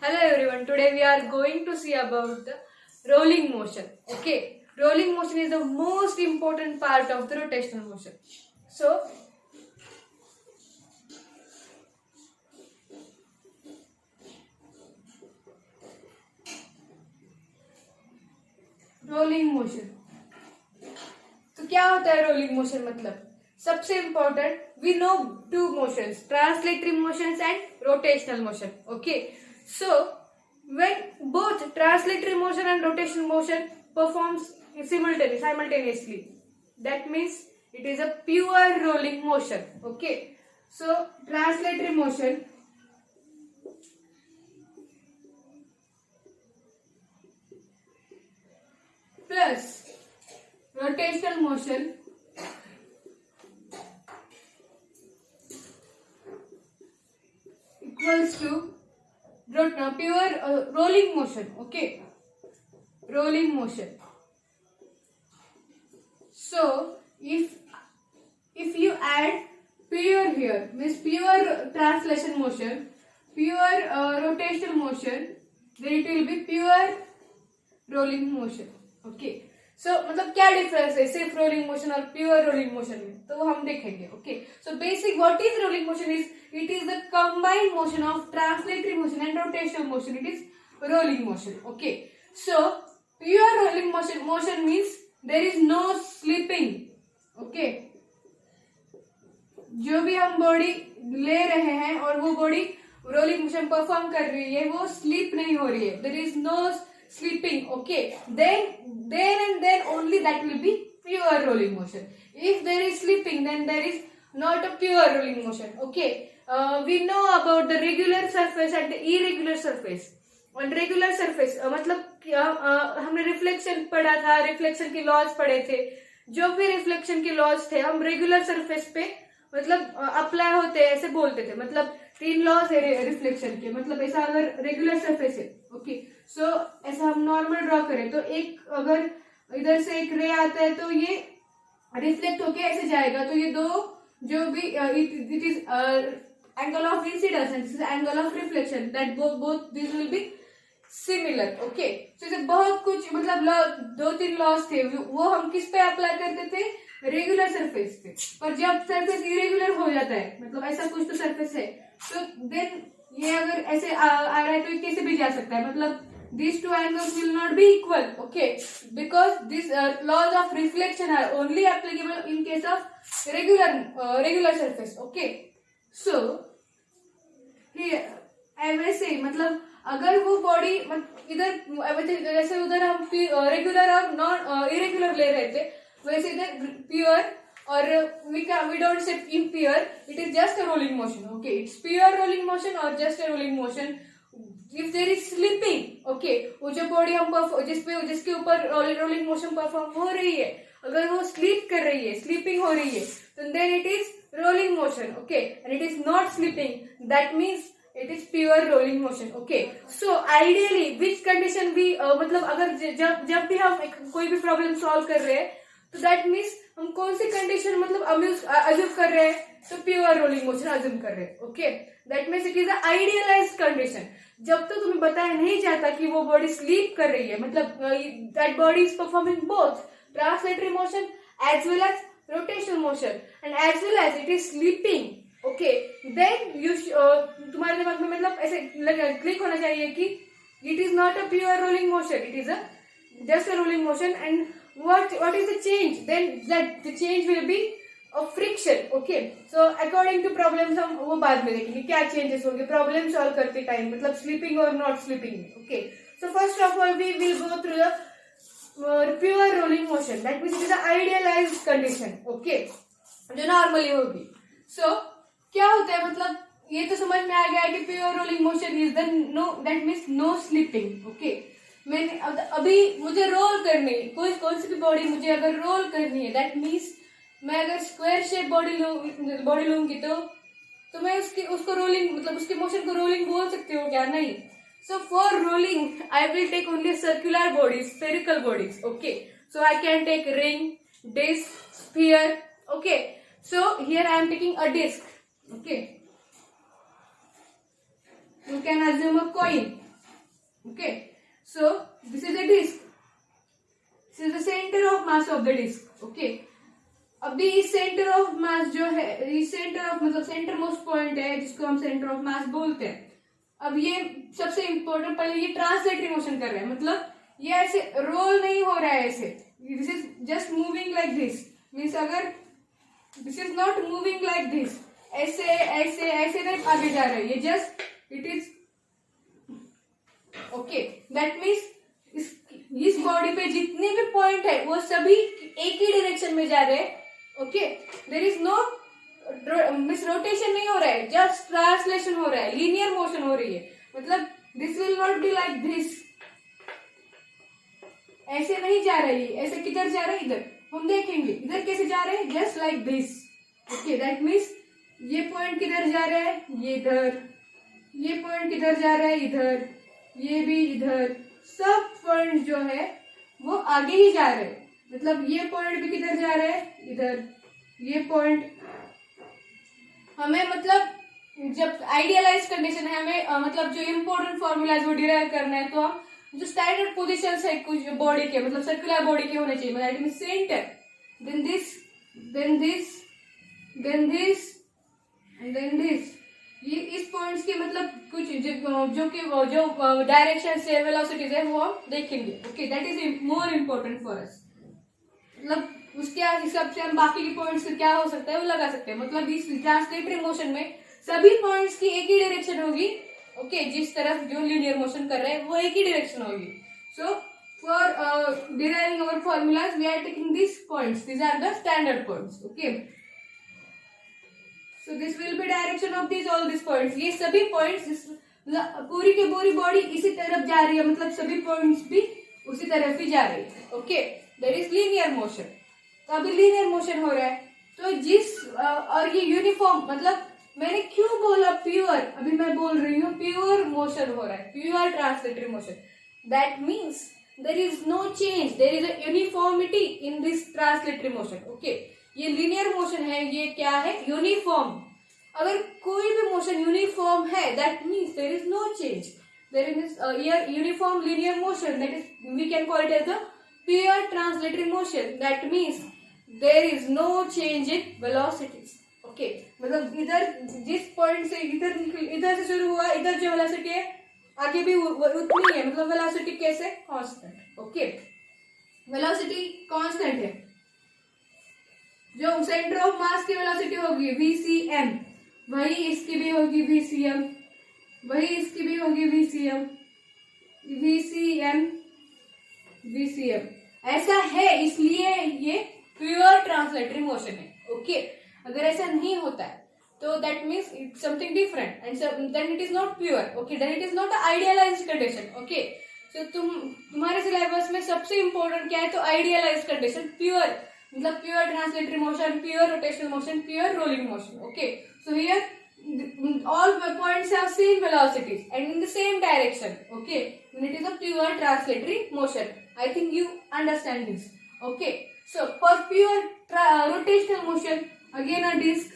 Hello everyone, today we are going to see about the rolling motion. Okay, rolling motion is the most important part of the rotational motion. So, rolling motion तो क्या होता है rolling motion मतलब सबसे important we know two motions translatory motions and rotational motion okay so when both translatory motion and rotational motion performs simultaneously that means it is a pure rolling motion okay so translatory motion plus rotational motion equals to pure rolling motion okay rolling motion so if you add pure here means pure translation motion pure rotational motion then it will be pure rolling motion okay so मतलब क्या difference है सिर्फ rolling motion और pure rolling motion में तो वो हम देखेंगे okay so basic what is rolling motion is it is the combined motion of translatory motion and rotational motion it is rolling motion okay so pure rolling motion means there is no slipping okay जो भी हम body ले रहे हैं और वो body rolling motion perform कर रही है वो स्लिप नहीं हो रही है there is no sleeping okay then and then only that will be pure rolling motion if there is sleeping then there is not a pure rolling motion okay we know about the regular surface and the irregular surface on regular surface मतलब हमने reflection पढ़ा था reflection के laws पढ़े थे जो भी reflection के लॉज थे हम रेगुलर सरफेस पे मतलब अप्लाई होते ऐसे बोलते थे मतलब 3 लॉज है रिफ्लेक्शन के मतलब ऐसा अगर रेगुलर सरफेस है ओके सो ऐसा हम नॉर्मल ड्रॉ करें तो एक अगर इधर से एक रे आता है तो ये रिफ्लेक्ट होके ऐसे जाएगा तो ये दो जो भी it is angle of incidence and this is angle of reflection that both this will be similar okay so इसे बहुत कुछ मतलब 2-3 लॉस थे वो हम किस पे अप्लाई करते थे रेगुलर सरफेस पे पर जब सरफेस इरेगुलर हो जाता है मतलब ऐसा कुछ तो सरफेस है तो देन ये अगर ऐसे आ रहा है तो ये कैसे भी जा सकता है मतलब these two angles will not be equal okay because these laws of reflection are only applicable in case of regular surface okay so here ऐसे मतलब अगर वो बॉडी इधर जैसे उधर हम रेगुलर और नॉन इरेगुलर ले रहे थे वैसे इधर प्योर और we don't say impure it is just a rolling motion okay it's pure rolling motion or just a rolling motion if there is slipping okay वो जो बॉडी हम जिसके ऊपर रोलिंग मोशन परफॉर्म हो रही है अगर वो स्लीप कर रही है स्लीपिंग हो रही है तो then it is rolling motion okay and it is not slipping that means it is pure rolling motion okay so ideally which condition भी मतलब अगर जब भी हम कोई भी प्रॉब्लम सॉल्व कर रहे हैं तो दैट मीन्स हम कौन सी कंडीशन मतलब अज्यूम कर रहे हैं तो प्योर रोलिंग मोशन अज्यूम कर रहे हैं okay that means it is a idealised condition जब तक तुम्हें बताया नहीं जाता कि वो बॉडी स्लीप कर रही है मतलब that body is performing both translatory motion as well as rotational motion and as well as it is slipping okay then you तुम्हारे दिमाग में मतलब ऐसे क्लिक होना चाहिए कि it is not a pure rolling motion it is a just a rolling motion and what is the change then that the change will be of friction okay so according to problems हम वो बाद में देखेंगे क्या changes होंगे problem solve करते time मतलब sleeping or not sleeping okay so first of all we will go through the pure rolling motion that means it is an idealized condition okay जो normally होगी so क्या होता है मतलब ये तो समझ में आ गया कि pure rolling motion is the no that means no sleeping okay मैंने अभी मुझे रोल करनी है कौन सी भी बॉडी मुझे अगर रोल करनी है दैट मीन्स मैं अगर स्क्वायर शेप बॉडी लूंगी तो मैं उसको रोलिंग मतलब उसके मोशन को रोलिंग बोल सकती हूँ क्या नहीं so for rolling I will take only circular bodies spherical bodies okay so I can take ring disc sphere okay so here I am taking a disc okay you can assume a coin Okay, so this is a disk. This is the center of mass of the disk. Okay, अभी इस centre of मास जो है, इस centre of मतलब centre most point है जिसको हम centre of मास बोलते हैं. अब ये सबसे इंपॉर्टेंट, पहले ये ट्रांसलेटरी मोशन कर रहा है, मतलब ये ऐसे रोल नहीं हो रहा है ऐसे. This is just moving like this. Means अगर this is not moving like this, ऐसे ऐसे ऐसे नहीं आगे जा रहा है, ये just it is okay. That means इस बॉडी पे जितने भी पॉइंट है वो सभी एक ही डायरेक्शन में जा रहे हैं. Okay, there is no miss rotation नहीं हो रहा है, जस्ट ट्रांसलेशन हो रहा है, लीनियर मोशन हो रही है. मतलब this will not be like this, ऐसे नहीं जा रही है. ऐसे किधर जा रहा है? इधर. हम देखेंगे इधर कैसे जा रहे हैं, just like this. Okay, that means ये पॉइंट किधर जा रहा है, ये इधर. ये पॉइंट किधर जा रहा है, इधर. ये भी इधर. सब पॉइंट जो है वो आगे ही जा रहे हैं. मतलब ये पॉइंट भी किधर जा रहा है, इधर. ये पॉइंट हमें मतलब जब आइडियलाइज कंडीशन है, हमें मतलब जो इम्पोर्टेंट फॉर्मूलाज वो डिराइव करना है, तो हम जो स्टैंडर्ड पोजीशंस है कुछ बॉडी के, मतलब सर्कुलर बॉडी के होने चाहिए. मतलब centre, then this, then this, then this and then this. ये इस पॉइंट्स के मतलब कुछ जो डायरेक्शन से वेलोसिटीज है वो हम देखेंगे. Okay, that is more important for us. मतलब उसके हिसाब से हम बाकी के पॉइंट्स क्या हो सकता है वो लगा सकते हैं. मतलब इस ट्रांसलेटरी मोशन में सभी पॉइंट्स की एक ही डायरेक्शन होगी. ओके, जिस तरफ जो लीनियर मोशन कर रहे हैं वो एक ही डायरेक्शन होगी. So for deriving our formulas we are taking this points. These are the standard points. Okay, so this will be direction of this all this points. ये सभी पॉइंट्स पूरी की पूरी बॉडी इसी तरफ जा रही है, मतलब सभी पॉइंट्स भी उसी तरफ ही जा रही है. Okay, there is linear motion. तो अभी लीनियर मोशन हो रहा है, तो जिस और ये यूनिफॉर्म, मतलब मैंने क्यों बोला प्योर, अभी मैं बोल रही हूँ प्योर मोशन हो रहा है, pure translatory motion. That means there is no change, there is a uniformity in this translatory motion. Okay, ये लीनियर मोशन है, ये क्या है, यूनिफॉर्म. अगर कोई भी मोशन यूनिफॉर्म है, that means there is no change. There is uniform linear motion, that is we can call it as the pure translatory motion. That means there is no change in velocities. Okay, मतलब इधर जिस point से इधर से शुरू हुआ, इधर जो वेलोसिटी है आगे भी उतनी है. मतलब वेलोसिटी कैसे, कांस्टेंट. ओके, वेलोसिटी कांस्टेंट है. जो सेंटर ऑफ मास की वेलोसिटी होगी VCM, वही इसकी भी होगी VCM, वही इसकी भी होगी VCM, VCM, VCM. ऐसा है, इसलिए ये प्योर ट्रांसलेटरी मोशन है. ओके, अगर ऐसा नहीं होता है तो that means it's something different and then it is not pure. Okay, then it is not idealised condition. Okay, so तुम्हारे सिलेबस में सबसे इंपॉर्टेंट क्या है, तो आइडियलाइज्ड कंडीशन. प्योर मतलब pure translatory motion, pure rotational motion, pure rolling motion. Okay, so here all points have same velocities and in the same direction. Okay, when it is a pure translatory motion. I think you understand this. Okay, so for pure rotational motion, again a disk.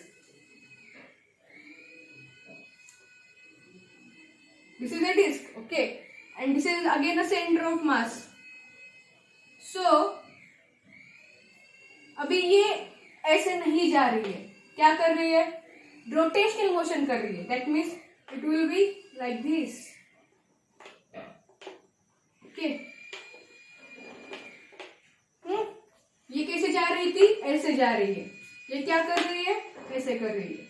This is a disk. Okay, and this is again a center of mass. So अभी ये ऐसे नहीं जा रही है, क्या कर रही है, रोटेशनल मोशन कर रही है. That means it will be like this. Okay, ये कैसे जा रही थी, ऐसे जा रही है. ये क्या कर रही है, ऐसे कर रही है.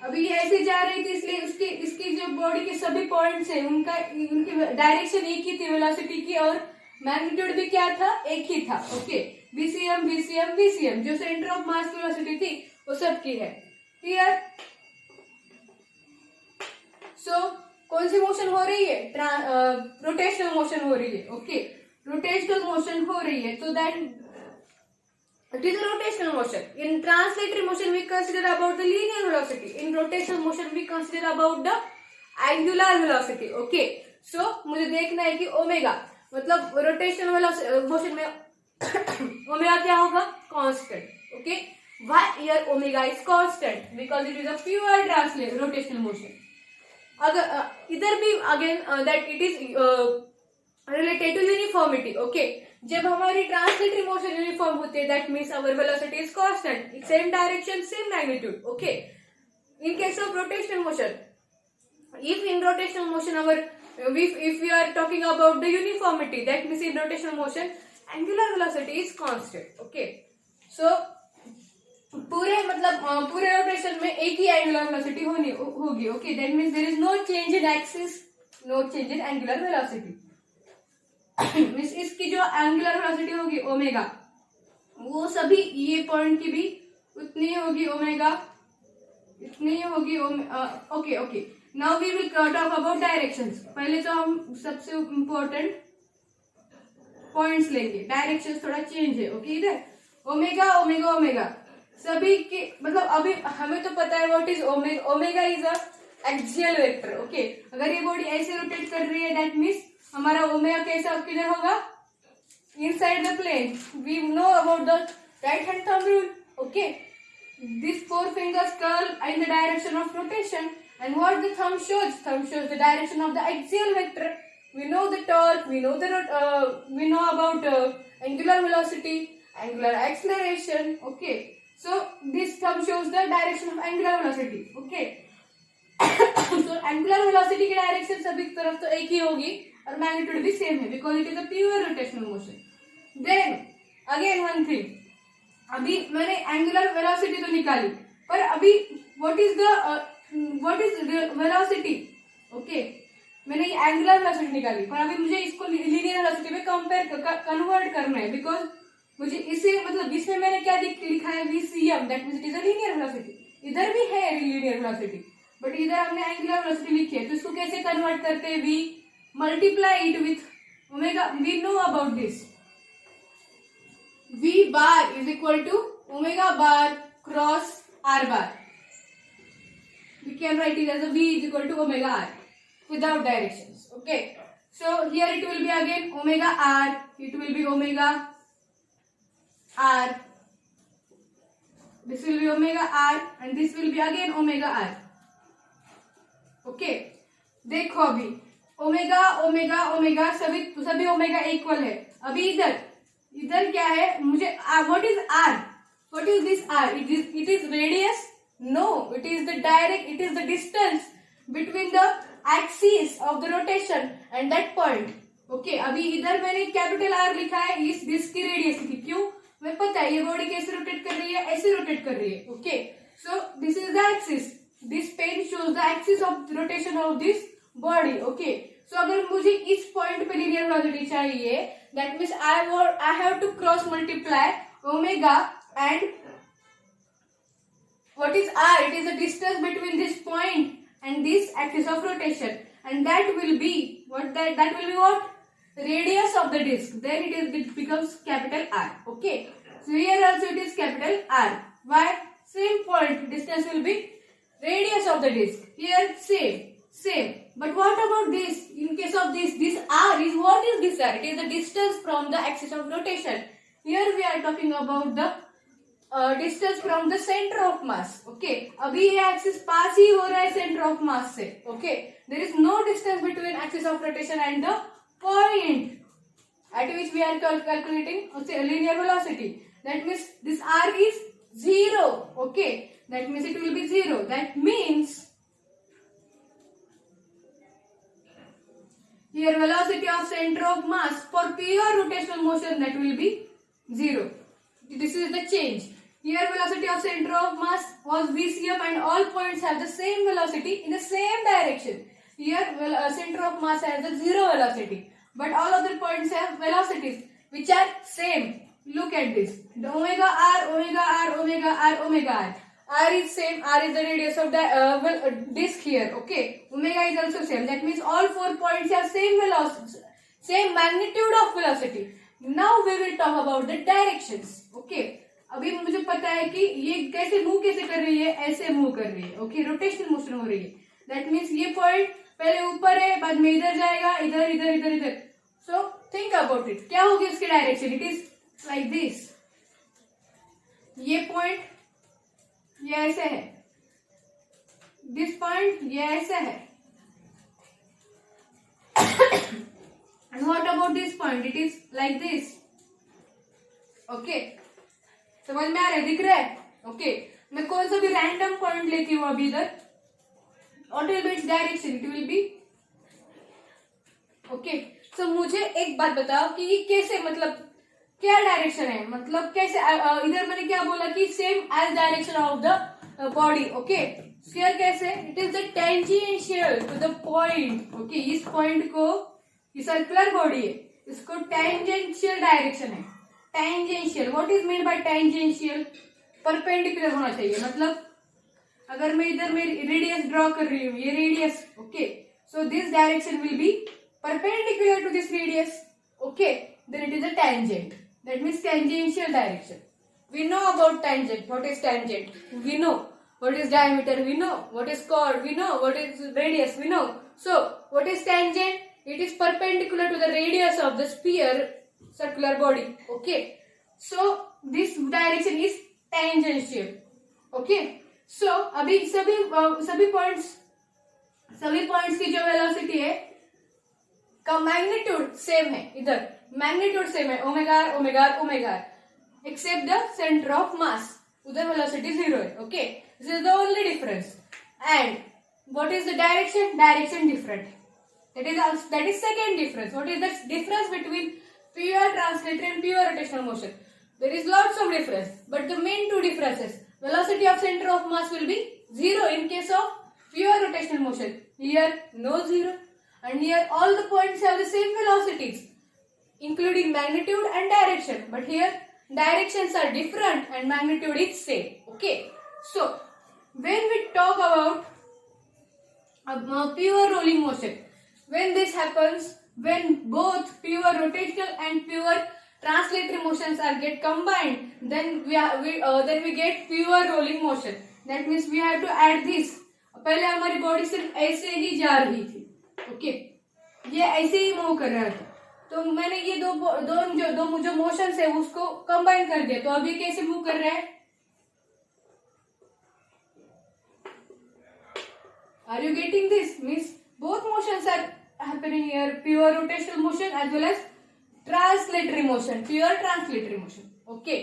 अभी ये ऐसे जा रही थी, इसलिए इसकी जो बॉडी के सभी पॉइंट्स है उनकी डायरेक्शन एक ही थी वेलोसिटी की, और मैग्नीट्यूड भी क्या था, एक ही था. ओके, VCM, VCM, VCM, जो सेंटर ऑफ मास की वेलोसिटी थी वो सब की है. क्लियर? सो कौन सी मोशन हो रही है, रोटेशनल मोशन हो रही है. ओके, रोटेशनल मोशन हो रही है, तो that it is a rotational motion. In translatory motion we consider about the linear velocity. In rotational motion we consider about the angular velocity. Okay, so मुझे देखना है कि ओमेगा, मतलब रोटेशनल मोशन में ओमेगा क्या होगा, constant. Okay, why here omega is constant, because it is a pure rotational motion. अगर इधर भी again that it is related to uniformity. Okay, जब हमारी ट्रांसलेटरी मोशन यूनिफॉर्म होते हैं that means our velocity is constant, same direction same magnitude. Okay, in case of rotational motion, if in rotational motion our if we are talking about the uniformity, that means in rotational motion angular velocity is constant. Okay, so पूरे मतलब पूरे rotation में एक ही angular velocity होगी. Okay, that means there is no change in axis, no change in angular velocity. Means इसकी जो angular velocity होगी ओमेगा, वो सभी ये पॉइंट की भी उतनी होगी ओमेगा, इतनी होगी. Okay okay, now we will talk about directions. पहले तो हम सबसे इम्पोर्टेंट पॉइंट्स लेंगे. डायरेक्शंस थोड़ा चेंज है. ओके, इधर ओमेगा ओमेगा ओमेगा सभी के मतलब अभी हमें तो पता है what is omega. Omega is a axial vector. Okay, अगर ये बॉडी ऐसे रोटेट कर रही है दैट मीन्स हमारा ओमेगा कैसा किधर होगा, inside the plane. We know about the right hand thumb rule. Okay, these four fingers curl in the direction of rotation, and what the thumb shows? Thumb shows the direction of the axial vector. We know the torque, we know we know about angular velocity, angular acceleration. Okay, so this thumb shows the direction of angular velocity. Okay, so angular velocity की direction सभी तरफ तो एक ही होगी और magnitude भी same है because it is a pure rotational motion. Then again one thing, अभी मैंने एंगुलर वेलोसिटी तो निकाली, पर अभी व्हाट इज वेलोसिटी. ओके, मैंने ये एंगुलर वेलोसिटी निकाली, पर अभी मुझे इसको लीनियर वेलोसिटी में कन्वर्ट करना है बिकॉज मुझे इसे मतलब इसमें मैंने क्या लिखा है VCM, that means it is a linear velocity. इधर भी है लीनियर वेलोसिटी बट इधर हमने एंगुलर वेलोसिटी लिखी है. तो इसको कैसे कन्वर्ट करते हैं, we multiply it with omega. We know about this. V bar is equal to omega bar cross R bar. We can write it as a V is equal to omega R without directions. Okay, so here it will be again omega R, it will be omega R, this will be omega R and this will be again omega R. Okay, देखो अभी omega omega omega सभी omega equal है. अभी इधर क्या है, मुझे what is R, what is this R, it is radius, no it is the direct, it is the distance between the axis of the rotation and that point. Okay, अभी इधर मैंने capital R लिखा है इस disc की radius की. क्यों, मैं पता है ये बॉडी कैसे रोटेट कर रही है, ऐसे रोटेट कर रही है. Okay, so this is the axis, this pen shows the axis of rotation of this body. Okay, so अगर मुझे इस पॉइंट पे लीनियर वेलोसिटी चाहिए, that means I have to cross multiply omega and what is r, it is the distance between this point and this axis of rotation, and that will be what radius of the disc. Then it becomes capital R. Okay, so here also it is capital R. Why? Same point, distance will be radius of the disc. Here same. But what about this? In case of this R is, what is this R? It is the distance from the axis of rotation. Here we are talking about the distance from the center of mass. Okay, अभी ये axis पास ही हो रहा है center of mass से. Okay, there is no distance between axis of rotation and the point at which we are calculating linear velocity. That means this R is 0. Okay, that means it will be 0. That means here velocity of center of mass for pure rotational motion, that will be 0. This is the change. Here velocity of center of mass was VCM and all points have the same velocity in the same direction. Here center of mass has the 0 velocity, but all other points have velocities which are same. Look at this. The omega R, omega R, omega R, omega R. R is same. R is the radius of the disc here. Okay. Omega is also same. That means all 4 points have same velocity, same magnitude of velocity. Now we will talk about the directions. Okay. अभी मुझे पता है कि ये कैसे कर रही है, ऐसे मूव कर रही है. ओके, रोटेशनल मोशन हो रही है. दैट मीन्स ये पॉइंट पहले ऊपर है, बाद में इधर जाएगा, इधर इधर इधर इधर. सो थिंक अबाउट इट, क्या होगी उसकी direction. It is like this. ये पॉइंट ये ऐसे है, दिस पॉइंट ये ऐसे है, about this point, it is like this. Okay, समझ में आ रहा है, दिख रहा है? Okay, मैं कौन सा भी रैंडम पॉइंट लेती हूँ अभी इधर, what will be its direction? It will be okay. So मुझे एक बात बताओ कि ये कैसे, मतलब क्या डायरेक्शन है, मतलब कैसे, इधर मैंने क्या बोला कि same as direction of the body. Okay, sphere कैसे, it is the tangential to the point. Okay, इस पॉइंट को, ये सर्कुलर बॉडी है, इसको टेंजेंशियल डायरेक्शन है. Tangential, what is mean by tangential? Perpendicular होना चाहिए. मतलब अगर मैं इधर मेरी रेडियस ड्रॉ कर रही हूँ, ये radius. Okay, so this direction will B perpendicular to this radius. Okay, then it is a tangent. That means tangential direction. We know about tangent. What is tangent? We know. What is diameter? We know. What is chord? We know. What is radius? We know. So, what is tangent? It is perpendicular to the radius of the sphere, circular body. Okay. So, this direction is tangential. Okay. So, अभी सभी points की जो velocity है का magnitude same है. इधर magnitude same है, omega R omega R omega R, except the centre of mass. उधर वेलोसिटी 0 है. Okay, this is the only difference. And what is the direction? Direction different. That is second difference. What is the difference between pure translatory and pure rotational motion? There is lots of difference, but the main two differences, velocity of centre of mass will be 0 in case of pure rotational motion. Here no 0. And here all the points have the same velocities, including magnitude and direction. But here directions are different and magnitude is same. Okay. So when we talk about pure rolling motion, when this happens, when both pure rotational and pure translatory motions are get combined, then we get pure rolling motion. That means we have to add this. पहले हमारी body सिर्फ ऐसे ही जा रही थी. Okay, ये ऐसे ही मूव कर रहा था, तो मैंने ये दो मोशंस है उसको कंबाइन कर दिया. तो अभी कैसे मूव कर रहा है? Are you getting this? Means both motions are happening here, pure rotational motion as well as translatory motion, pure translatory motion. Okay,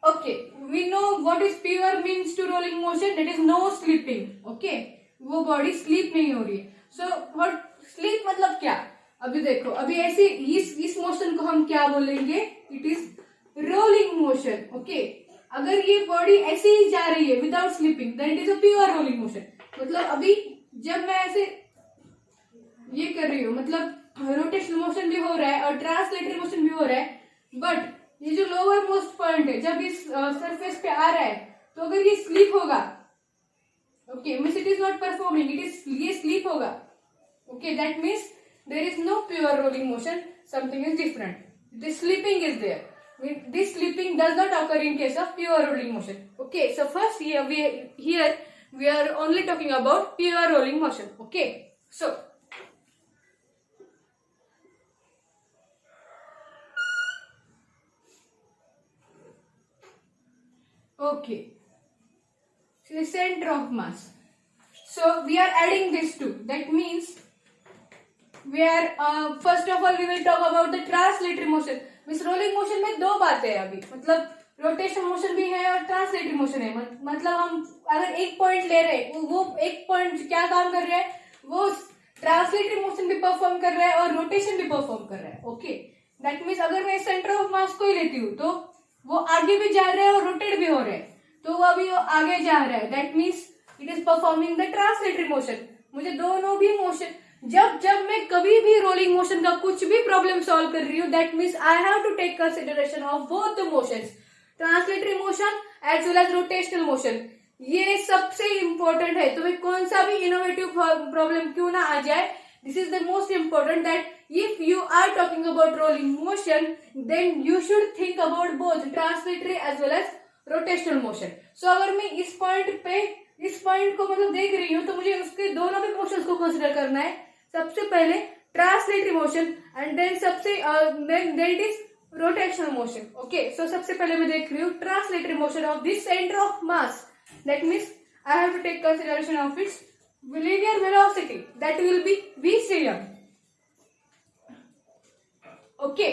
okay, we know what is pure means to rolling motion, that is no sleeping. Okay, वो body sleep नहीं हो रही है. So what sleep मतलब क्या? अभी देखो, अभी ऐसे इस मोशन को हम क्या बोलेंगे? It is rolling motion. Okay, अगर ये बॉडी ऐसे ही जा रही है without slipping, then it is a pure rolling motion. मतलब अभी जब मैं ऐसे ये कर रही हूँ, मतलब रोटेशनल मोशन भी हो रहा है और ट्रांसलेटरी मोशन भी हो रहा है, बट ये जो लोअर मोस्ट पॉइंट है जब इस सरफेस पे आ रहा है, तो अगर ये स्लीप होगा, okay, means it is not performing, ये स्लीप होगा. Okay, that means there is no pure rolling motion, something is different. This slipping is there. This sleeping does not occur in case of pure rolling motion. Okay, so first here we are only talking about pure rolling motion. Okay, so okay, so the center of mass. So we are adding this too. That means we are first of all we will talk about the translatory motion. Means rolling motion में दो बातें हैं अभी, मतलब rotation motion भी है और translatory motion है. मतलब हम अगर एक पॉइंट ले रहे हैं, वो एक पॉइंट क्या काम कर रहा है, वो ट्रांसलेटरी मोशन भी परफॉर्म कर रहा है और रोटेशन भी परफॉर्म कर रहा है. ओके, दैट मीन्स अगर मैं सेंटर ऑफ मास को ही लेती हूँ तो वो आगे भी जा रहा है और रोटेट भी हो रहा है, तो वो अभी आगे जा रहा है. That means it is performing the translatory motion. मुझे दोनों भी मोशन, जब मैं कभी भी रोलिंग मोशन का कुछ भी प्रॉब्लम सॉल्व कर रही हूँ, that means I have to take consideration of both the motions, translatory motion as well as rotational motion. ये सबसे इंपॉर्टेंट है. तुम्हें कौन सा भी इनोवेटिव प्रॉब्लम क्यों ना आ जाए, this is the most important, that if you are talking about rolling motion, then you should think about both translatory as well as rotational motion. So अगर मैं इस पॉइंट को मतलब देख रही हूँ, तो मुझे उसके दोनों भी मोशंस को कंसिडर करना है. सबसे पहले translatory motion and then then it is rotational motion. Okay, so सबसे पहले मैं देख रही हूँ translatory motion of this centre of mass. That means I have to take consideration of its linear velocity, that will be v cm. Okay.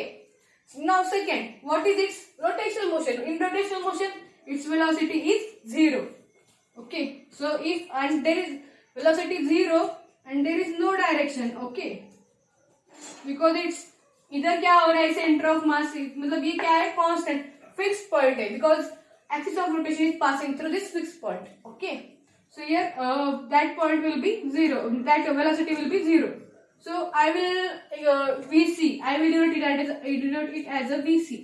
Now second, what is its rotational motion? In rotational motion, its velocity is 0. Okay. So if and there is velocity 0 and there is no direction. Okay. Because it's इधर क्या हो रहा है, centre of मास, मतलब ये क्या है, constant fixed point है, because axis of rotation is passing through this fixed point. Okay. So here that point will be 0, that velocity will be 0. So I will VC, I will denote it as a VC.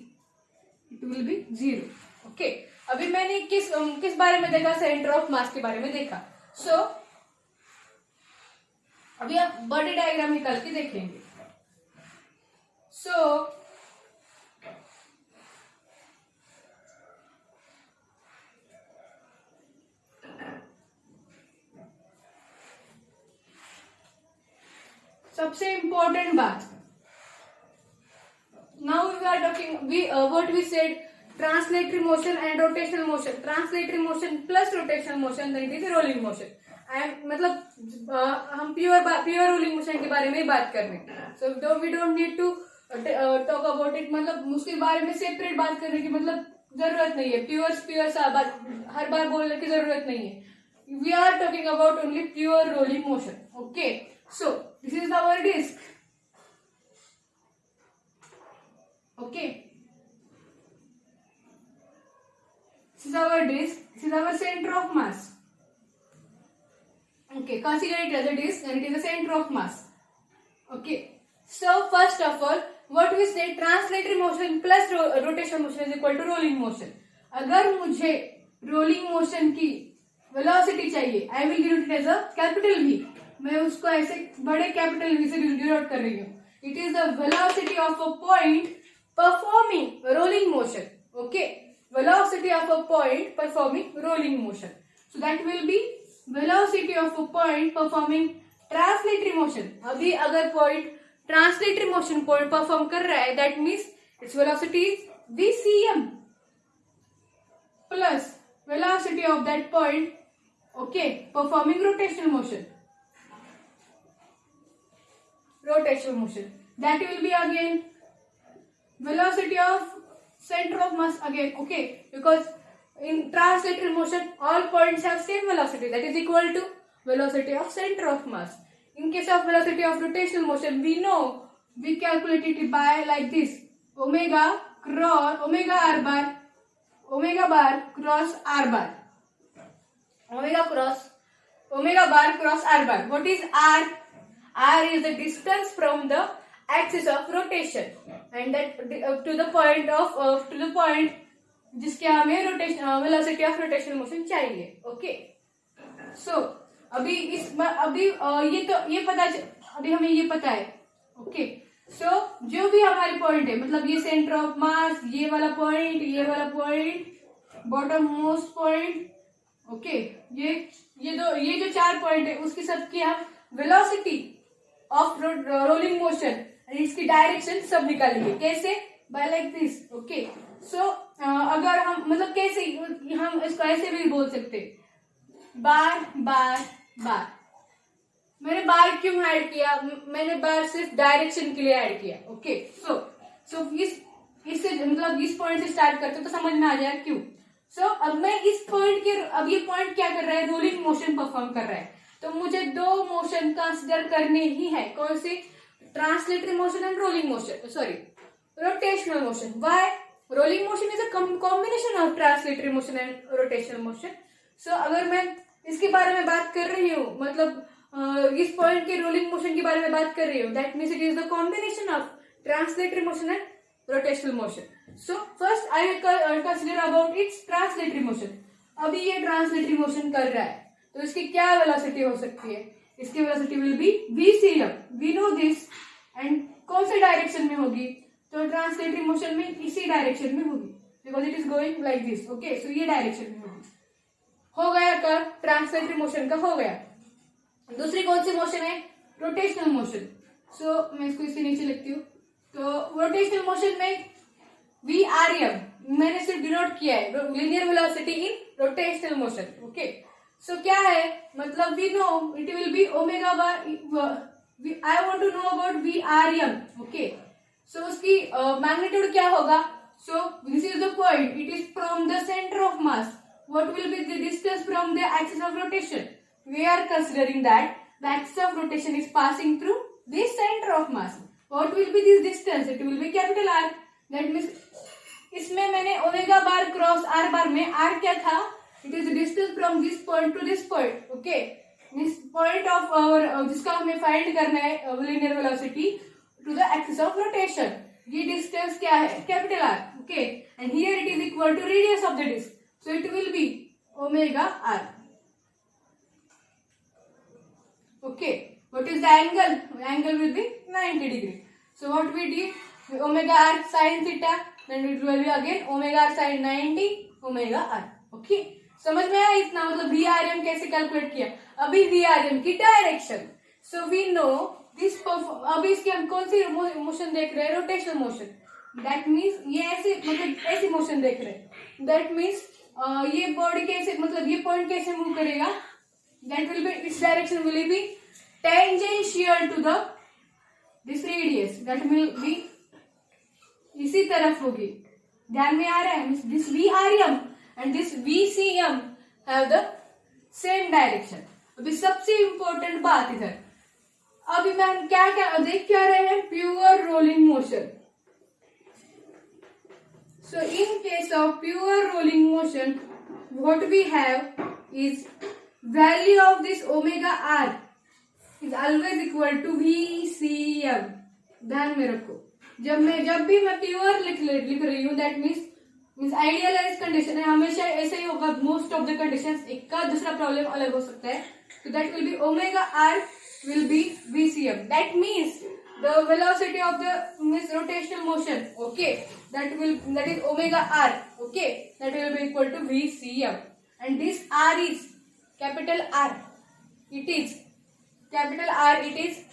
It will be 0. Okay. अभी मैंने किस बारे में देखा, centre of मास के बारे में देखा. So अभी आप बॉडी डायग्राम निकाल के देखेंगे. So सबसे इम्पोर्टेंट बात, now we are talking what we said, translatory motion and rotational motion. Translatory motion plus rotational motion that is rolling motion. मतलब हम प्योर रोलिंग मोशन के बारे में ही बात कर रहे हैं. So we don't need to talk about it, मतलब उसके बारे में सेपरेट बात करने की मतलब जरूरत नहीं है. प्योर सा बात हर बार बोलने की जरूरत नहीं है. We are talking about only pure rolling motion. Okay. So this is our disk. Okay. This is our disk. This is our center of mass. Okay. Consider it as a disk and it is the center of mass. Okay. So first of all, what we say, translatory motion plus rotational motion is equal to rolling motion. अगर मुझे rolling motion की velocity चाहिए, I will denote it as a capital V. मैं उसको ऐसे बड़े capital V से denote कर रही हूँ. It is the velocity of a point performing rolling motion. Okay. Velocity of a point performing rolling motion. So that will B velocity of a point performing translatory motion. अभी अगर point translatory motion point perform कर रहा है, that means its velocity is VCM plus velocity of that point, okay, performing rotational motion. Rotational motion, that will be again velocity of center of mass again. Okay, because in translatory motion all points have same velocity, that is equal to velocity of center of mass. In case of velocity of rotational motion, we know, we calculate it by like this, omega r bar, omega bar cross r bar, omega bar cross r bar. What is r? R is the distance from the axis of rotation and that to the point जिसके हमें rotation velocity of rotational motion चाहिए. Okay. सो अभी हमें ये पता है. Okay. सो जो भी हमारे पॉइंट है, मतलब ये सेंटर ऑफ मास, ये वाला point, bottom most point, okay, ये जो 4 पॉइंट है उसकी सबकी हम velocity of rolling motion and इसकी डायरेक्शन सब निकालेंगे. कैसे? By like this. Okay. So अगर हम मतलब कैसे, हम इसको ऐसे भी बोल सकते, बार बार बार. मैंने बार क्यों ऐड किया? मैंने बार सिर्फ डायरेक्शन के लिए ऐड किया. ओके. सो इससे मतलब इस पॉइंट से स्टार्ट करते तो समझ में आ जाए क्यों. सो अब मैं इस पॉइंट के, अब ये पॉइंट क्या कर रहा है, रोलिंग मोशन परफॉर्म कर रहा है, तो मुझे 2 मोशन कंसिडर करने ही है. कौन सी? Translatory motion and rolling motion, sorry, rotational motion. Why? Rolling motion is a combination of translatory motion and rotational motion. So अगर मैं इसके बारे में बात कर रही हूँ, मतलब इस पॉइंट के रोलिंग मोशन के बारे में बात कर रही हूँ, that means it is the combination of translatory motion and rotational motion. So first I will consider about it's translatory motion. अभी ये ट्रांसलेटरी मोशन कर रहा है, तो इसकी क्या वेलोसिटी हो सकती है? इसकी velocity will be VCM. We know this. And कौन से डायरेक्शन में होगी? तो ट्रांसलेटरी मोशन में इसी डायरेक्शन में होगी, because it is going like this. Okay. So ये डायरेक्शन में होगी. हो गया का ट्रांसलेटरी मोशन का हो गया. दूसरी कौन सी मोशन है? Rotational motion. सो मैं इसको इससे नीचे लिखती हूँ. तो रोटेशनल मोशन में VRM मैंने सिर्फ डिनोट किया है, linear velocity in rotational motion. Okay. So क्या है, मतलब we know it will be omega bar. I want to know about VRM. Okay. So उसकी मैग्नीट्यूड क्या होगा? So this is the point, it is from the centre of mass. What will be the distance from the axis of rotation? We are considering that the axis of rotation is passing through the center of mass. What will be this distance? It will be capital R. That means इसमें मैंने omega bar cross R bar में R क्या था? It is distance from this point to this point. Okay, this point of our जिसका हमें find करना है linear velocity to the axis of rotation. ये डिस्टेंस क्या है? Capital R. Okay, and here it is equal to radius of the disc. So it will be omega r. Okay, what is the angle? Angle will be 90 degree. So what we did, omega r sin theta, then it will be again omega r sin 90 omega r. Okay, समझ में आया इतना? मतलब VRM कैसे calculate किया. अभी VRM की direction. So we know this. अभी इसकी हम कौन सी मोशन देख रहे हैं? Rotational motion. That means ये ऐसे मतलब ऐसी मोशन देख रहे हैं. That means ये बॉडी कैसे मतलब ये पॉइंट कैसे मूव करेगा? That will be its direction will be tangential to the this radius. That will be इसी तरफ होगी. ध्यान में आ रहा है? This VRM and this VCM have the same direction. अभी सबसे इंपॉर्टेंट बात इधर, अभी मैं क्या देख क्या रहे हैं? Pure rolling motion. So in case of pure rolling motion, what we have is value of this omega r is always equal to VCM. ध्यान में रखो, जब भी मैं प्योर लिख रही हूँ, दैट मीन्स आइडियलाइज कंडीशन है, हमेशा ऐसा ही होगा. मोस्ट ऑफ द कंडीशंस, एक का दूसरा प्रॉब्लम अलग हो सकता है. तो that will be omega r will be VCM. That means the velocity of the rotational motion. Okay, that is omega r. Okay, that will be equal to VCM, and this r is capital R. It is capital R. It is